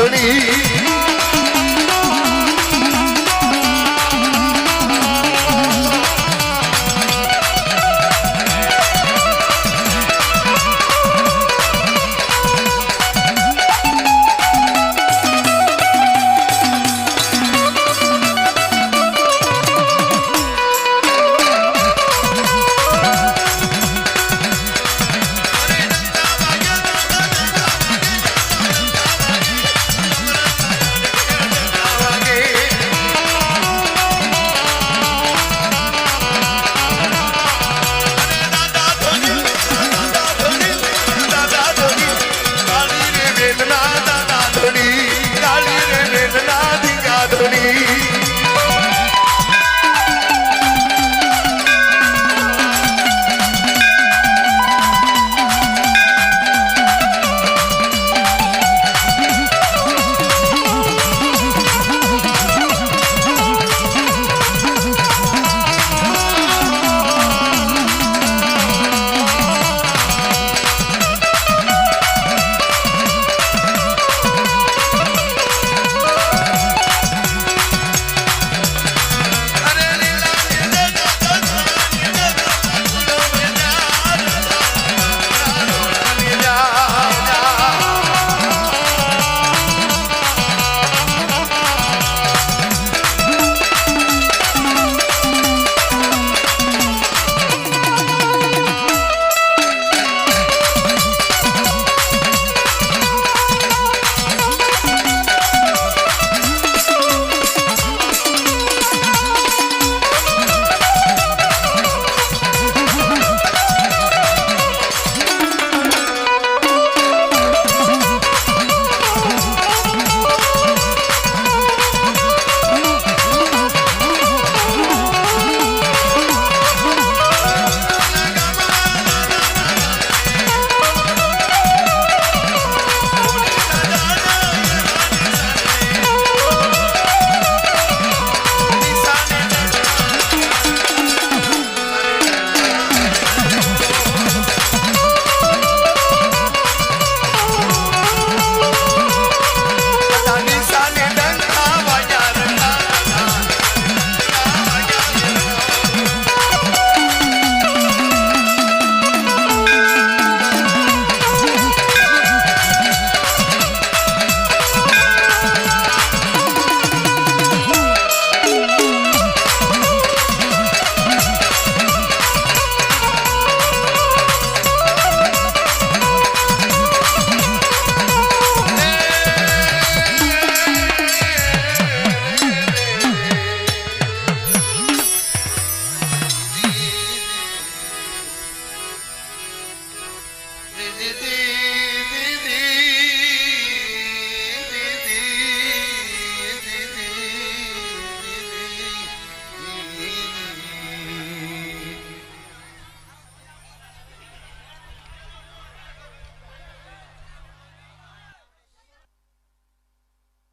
ધણી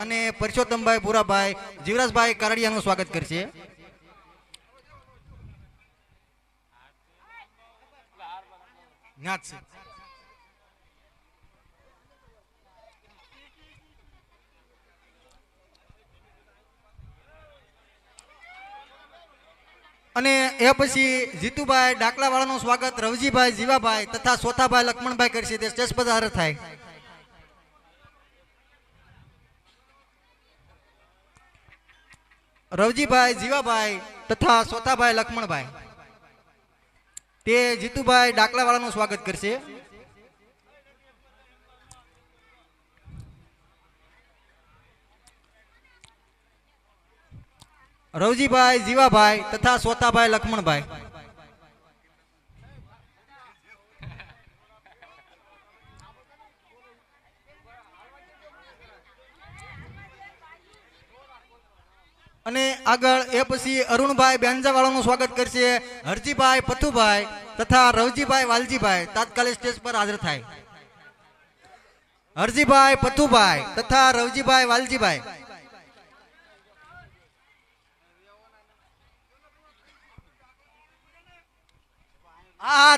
અને પરસોત્તમભાઈ ભૂરાભાઈ જીવરાજભાઈ કારડિયાનું સ્વાગત કરશે. અને એ પછી જીતુભાઈ ડાકલાવાળાનું સ્વાગત રવજીભાઈ જીવાભાઈ તથા સોથાભાઈ લક્ષ્મણભાઈ કરશે. તે સ્ટેજ પર હાજર થાય. રવજીભાઈ જીવાભાઈ તથા સોથાભાઈ લક્ષ્મણભાઈ તે જીતુભાઈ ડાકલાવાળાનું સ્વાગત કરશે. રવજીભાઈ જીવાભાઈ તથા સોથાભાઈ લક્ષ્મણભાઈ અને આગળ એ પછી અરુણભાઈ બેંજાવાળાનું સ્વાગત કરશે. હરજીભાઈ પથુભાઈ તથા રવજીભાઈ વાલજીભાઈ તાત્કાલિક સ્ટેજ પર હાજર થાય. હરજીભાઈ પથુભાઈ તથા રવજીભાઈ વાલજીભાઈ આ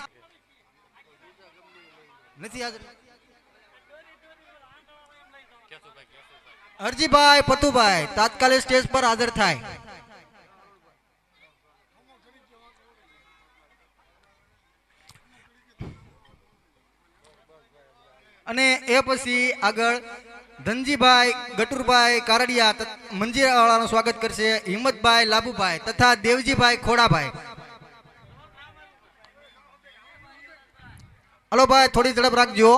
નથી હાજર. હરજીભાઈ પથુભાઈ તાત્કાલિક સ્ટેજ પર હાજર થાય. અને એ પછી આગળ ધનજીભાઈ ગટુરભાઈ કારડિયા મંજીરાવાળાનું સ્વાગત કરશે હિંમતભાઈ લાભુભાઈ તથા દેવજીભાઈ ખોડાભાઈ. હલો ભાઈ, થોડી ઝડપ રાખજો.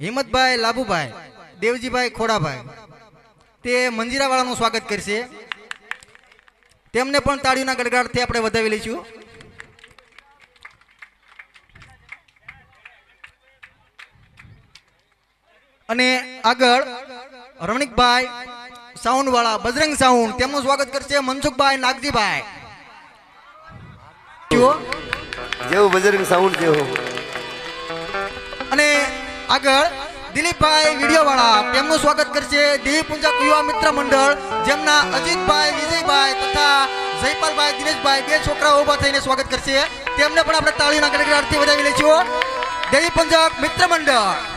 હિંમતભાઈ લાભુભાઈ, દેવજીભાઈ ખોડાભાઈ તે મંજીરાવાળાનું સ્વાગત કરશે. તેમને પણ તાળીઓના ગડગડાટથી આપણે વધાવી લઈશું. અને આગળ રમણીકભાઈ સાઉન્ડ વાળા બજરંગ સાઉન્ડ તેમનું સ્વાગત કરશે મનસુખભાઈ નાગજીભાઈ. જેવું બજરંગ સાઉન્ડ જેવું. અને આગળ દિલીપભાઈ વિડીયો વાળા તેમનું સ્વાગત કરશે દેવી પૂંજક યુવા મિત્ર મંડળ જેમના અજીતભાઈ વિજયભાઈ તથા જયપાલભાઈ દિનેશભાઈ બે છોકરાઓ ઉભા થઈને સ્વાગત કરશે. તેમને પણ આપણે તાળીના ગડગડાટથી વધાવી લઈશું. દેવી પૂંજક મિત્ર મંડળ.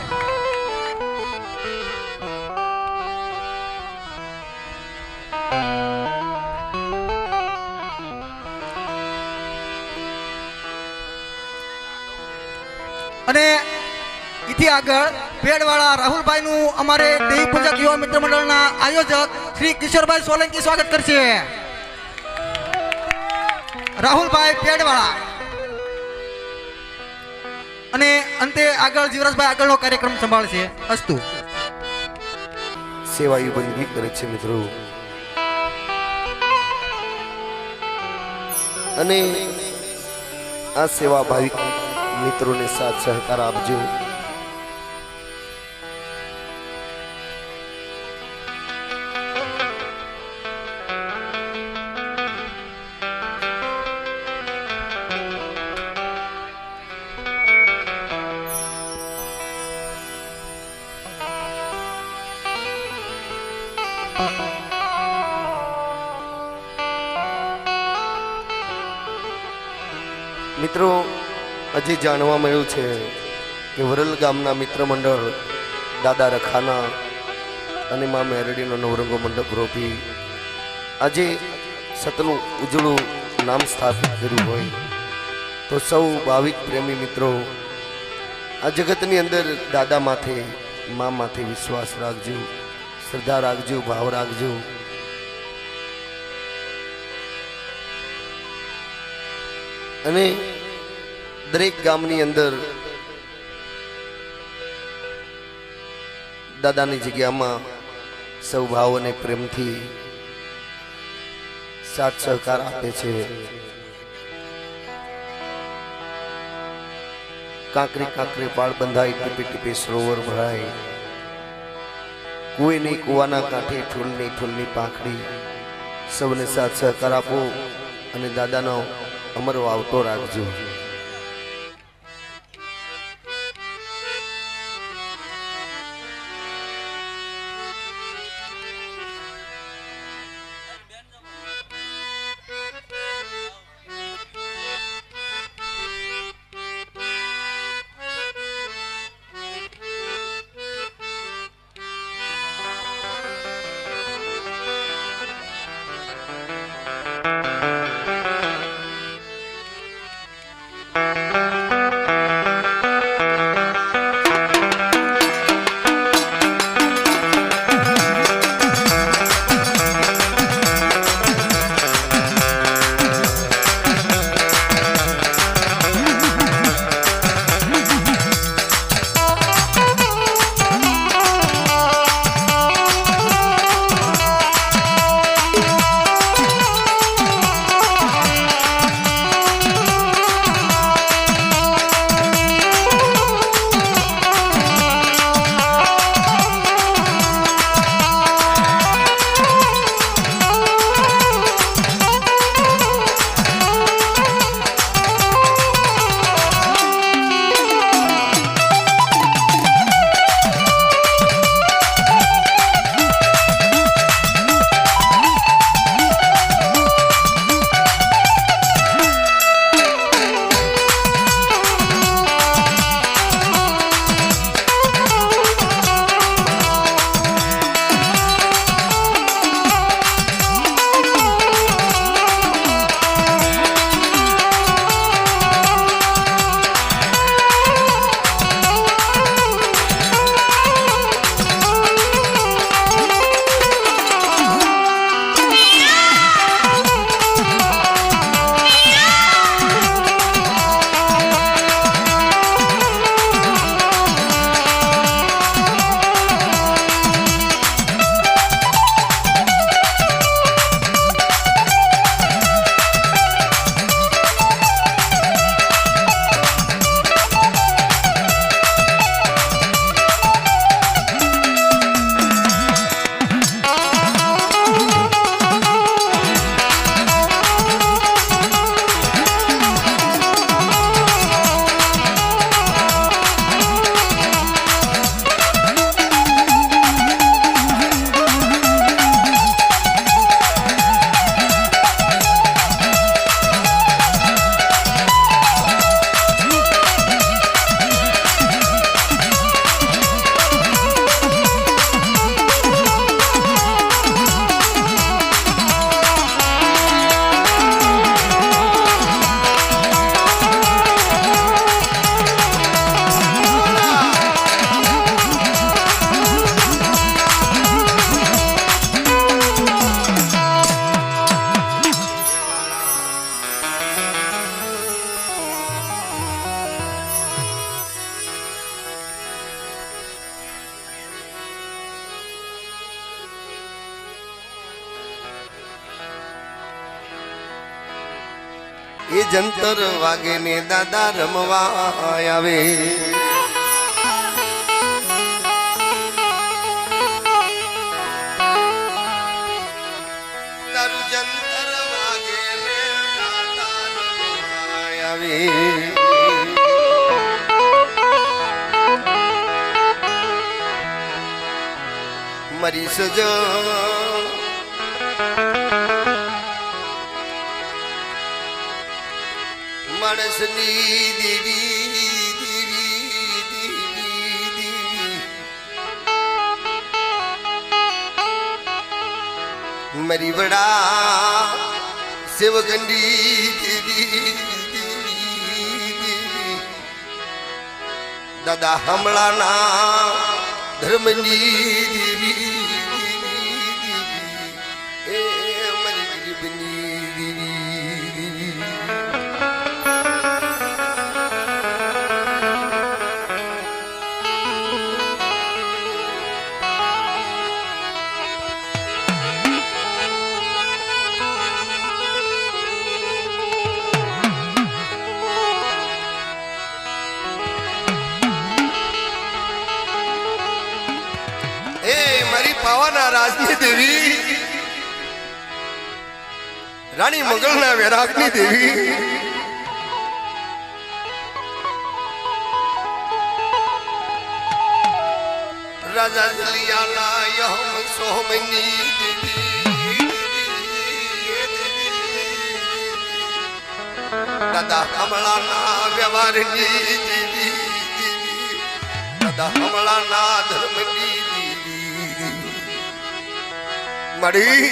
અને इथी આગળ પેડવાળા રાહુલભાઈ નું અમારે દેવી પૂજક યુવા મિત્ર મંડળના આયોજક શ્રી કિશોરભાઈ સોલંકી સ્વાગત કરશે. રાહુલભાઈ પેડવાળા. અને અંતે આગળ જીવરાજભાઈ આગળનો કાર્યક્રમ સંભાળશે. અસ્તુ. સેવાયુ બંદગી કરે છે મિત્રો. અને આ સેવા ભાવિક મિત્રોને સાથ સહકાર આપજો. મિત્રો, હજી જાણવા મળ્યું છે કે વરલ ગામના મિત્ર મંડળ દાદા રખાના અને મા મેરડીનો નવરંગો મંડપ રોપી આજે સતનું ઉજળું નામ સ્થાપિત કર્યું હોય તો સૌ ભાવિક પ્રેમી મિત્રો આ જગતની અંદર દાદા માથે મા માથે વિશ્વાસ રાખજો, શ્રદ્ધા રાખજો, ભાવ રાખજો. અને દરેક ગામની અંદર દાદાની જગ્યામાં સૌ ભાવ અને પ્રેમથી સાથ સહકાર આપે છે. કાંકરી કાંકરી પાળ બંધાય, ટીપે ટીપે સરોવર ભરાય, કુએ નહીં કુવાના કાંઠે, ફૂલ નહીં ફૂલની પાંખડી. સૌને સાથ સહકાર આપો અને દાદાનો અમર વાવતો રાખજો. એ જંતર વાગે ને દાદા રમવા આવે. તારું જંતર વાગે ને દાદા રમવા આવે. મારી સજન માણસની દેવી દેવી દેવી દેવી મારી વડા સેવગંડી દેવી દેવી દેવી દાદા હમણાના ધર્મની દેવી એ મારી ગરીબની દેવી. પાવાના રાજની દેવી રાણી મંગળના વૈરાગની દેવી રાજા જલિયાના યહમ સોમની દેવી દાદા કમળાના વ્યવહારની દેવી દાદા કમળાના ધર્મની મારી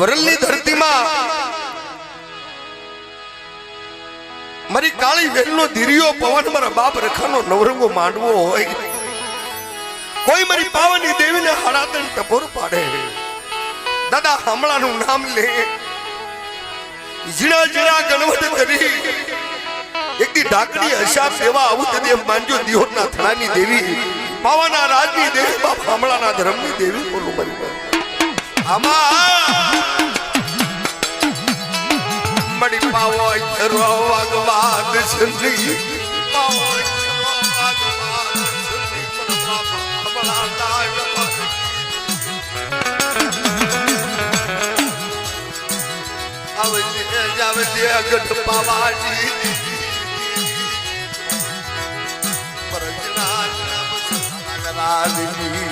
વરલની ધરતીમાં મારી કાળી વેલનો ધીરિયો પવન મારા બાપ રખાનો નવરંગો માંડવો હોય કોઈ મારી પાવાની દેવીને હડાતણ ટપોર પાડે દાદા હમણાંનું નામ લે ઝીણા ઝીણા ગણવટ કરી એકદી ઢાકડી હશાબ સેવા આવું તે માંજો દિહોરના થડાની દેવી પાવાના રાજની દેવી બાપ હમણાના ધર્મની દેવી બોલું મારી મડી પાવો ચરો વાગવાદ સંધી પાવો ચરો વાગવાદ સંધી પર બાપ હમણાના આવજે જાવજે અગટ પાવાજી પરજના રાગની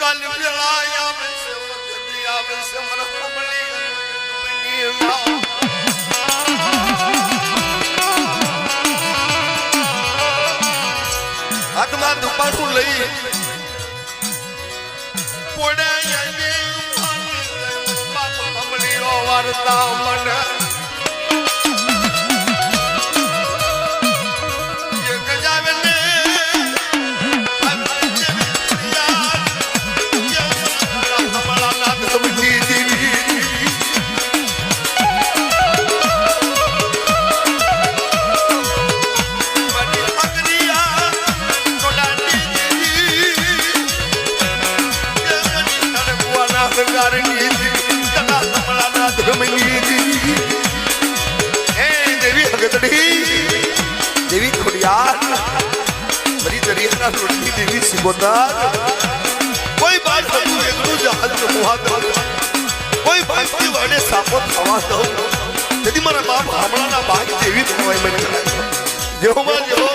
कल बिलाया में से वक्त दिया में से मन कमली हाथमा दुपाटू लई पोड़े ये बाप कमली रो वारता मन देवी खुड़ियार मरी दरिया रोटी देवी सिबोदार कोई बात तू एकरू जहाज में मुहा दो कोई भांति वाडे सापो थवा दो यदि मारा बाप हमला ना भाग देवी थवाई मन जो मा जो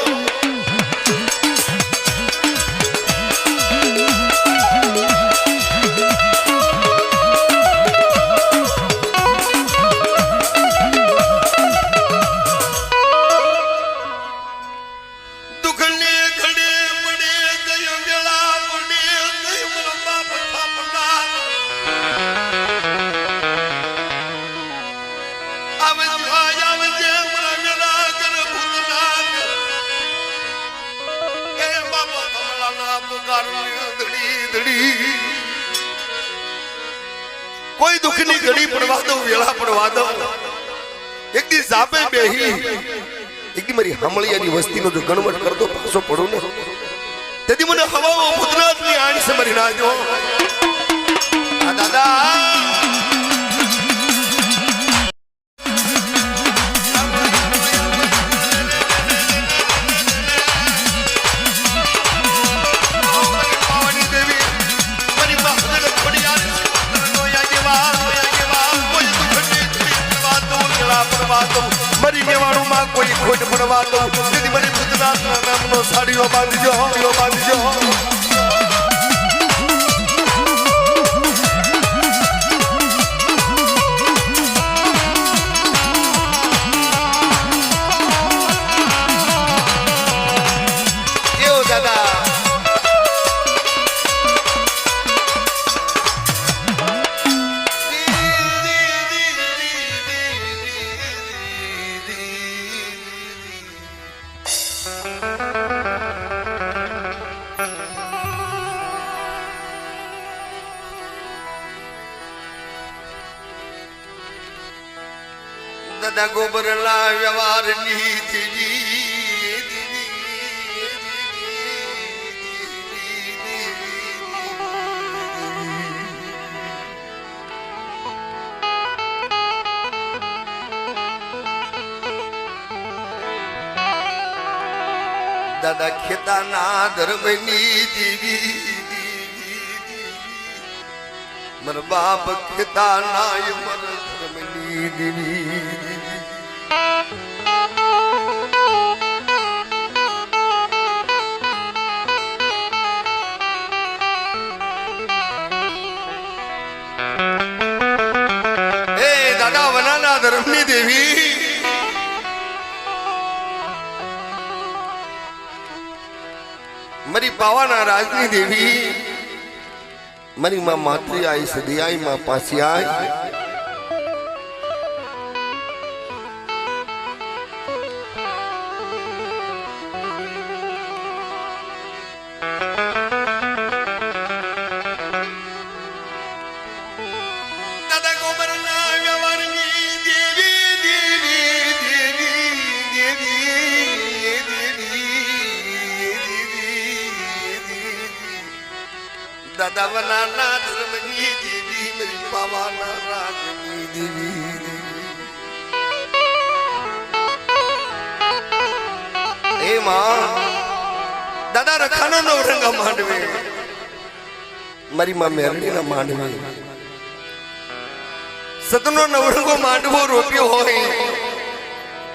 ધડી ધડી કોઈ દુઃખની ઘડી પડવા દઉં વેળા પડવા દઉં એક દી સાપે બેહી એક દી મારી હામળિયાની વસ્તીનો જો ગણવટ કરતો પાછો પડું ને તેથી મને હવાઓ ગુજરાતની આણ સે મરી નાજો આ દાદા મરી જવાનું માં કોઈ ખોટ પડવા દો તેથી મને ગુજરાતના નામનો સાડીઓ બાંધજો બાંધજો કેવો દાદા દાદા ગોબરલા વ્યવહાર નીતિ દાદા ખેતાના ધર્મની દેવી મર બાપ ખેતાના મર ધર્મની દેવી દાદા વનાના ધર્મની દેવી મારી પાવાના રાજની દેવી મારી માં માતૃ આઈ સદી આઈ માં પાછી આઈ દાદા વનાના ધર્મની દેવી મારી પાવાના રાજની દેવી હે માં દાદા રખાનો નવરંગા માંડવે મારી માં મેરડીના માંડવે સતનો નવરંગો માંડવો રોપ્યો હોય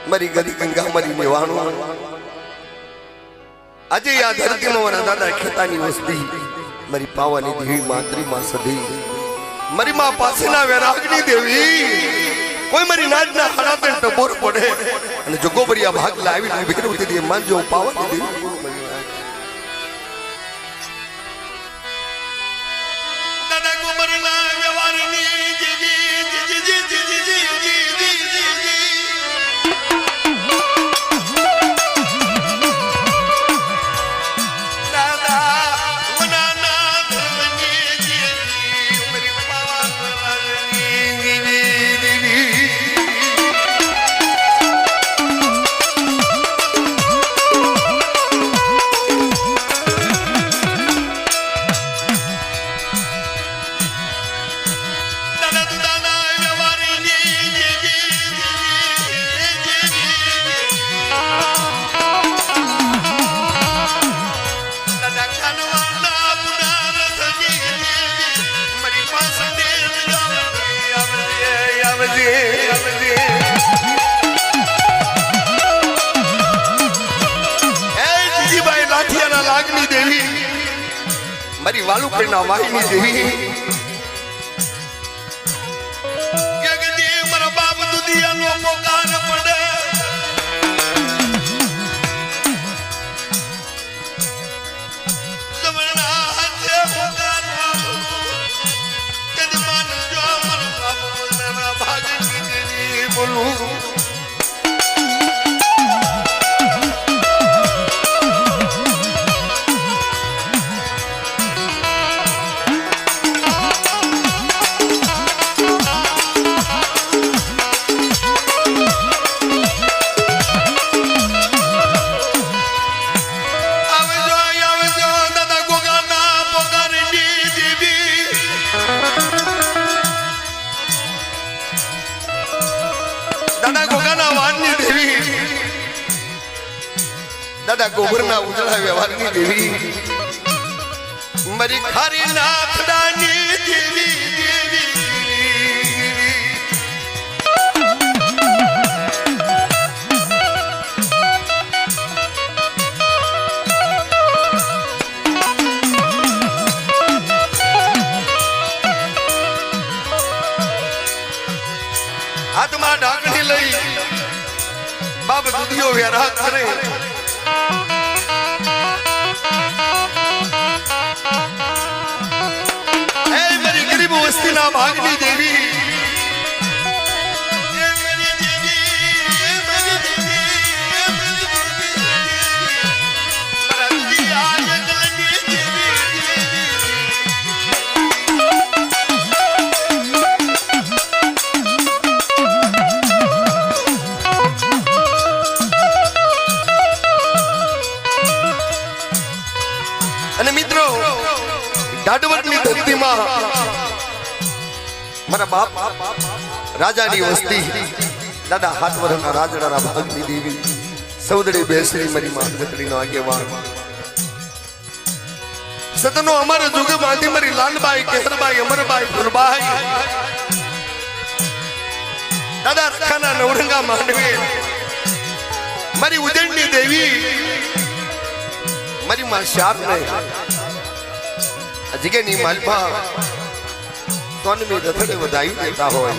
મારી ગદી ગંગા મારી લેવાનું આજે આ ધરતીમાં મારા દાદા ખેતાની વસ્તી મારી પાવાની દેવી માતૃમાં સધી મારી માં પાસેના વૈરાગની દેવી કોઈ મારી નાજના હરાતે ટબોર પડે અને જો ગોબરિયા ભાગ લાવી ભેરવતી દે માનજો પાવાની દેવી દાદા ગોબરના વ્યવહારની મારી વાલુ કરના વાહીની દેવી કે જે મારા બાપ દુધિયાનો પોકાર પડે સમણા હાથે પોકાર કે માન જો મારા બાપ ના ભાગની દેવી બોલું દાદા ગોબરના ઉજળા વ્યવહારની દેવી મારી ખારી નાખડાની દેવી હાથમાં ઢાંકણી લઈ બાપ દુધિયો વેરા કરે એ મારી ગરીબ વસ્તીના ભાગની દેવી અને મિત્રો દાડવટની ધરતીમાં મારા બાપ રાજાની વસ્તી દાદા હાથ વરના રાજડાના ભાગની દેવી સૌદડી બેસરી મારી માતૃત્રીનો આગેવાન સતનો અમારો જુગ માંથી મારી લાલબાઈ કેસરબાઈ અમરબાઈ ફૂલબાઈ દાદા રખાના નવરંગા માંડવે મારી ઉજળની દેવી મારી માં શારને જગ્યાની માલમાં સોનમી રથડે વધાવી દેતા હોય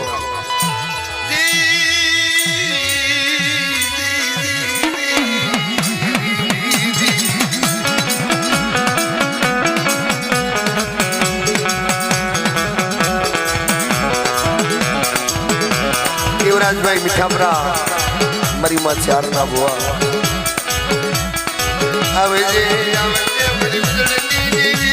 દેવરાજભાઈ મીઠાપરા મારી માં શારના બુઆ આવે છે મારી ઉજળની દેવી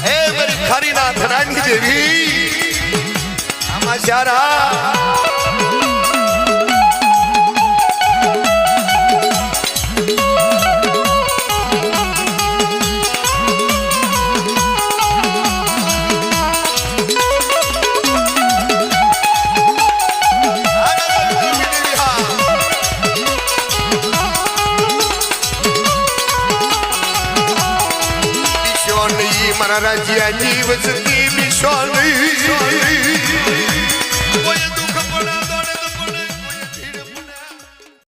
એ મારી ખારીના ધરાની દેવી આમાં શારા મારા રાજ્યની વસતી વિશ્વાસ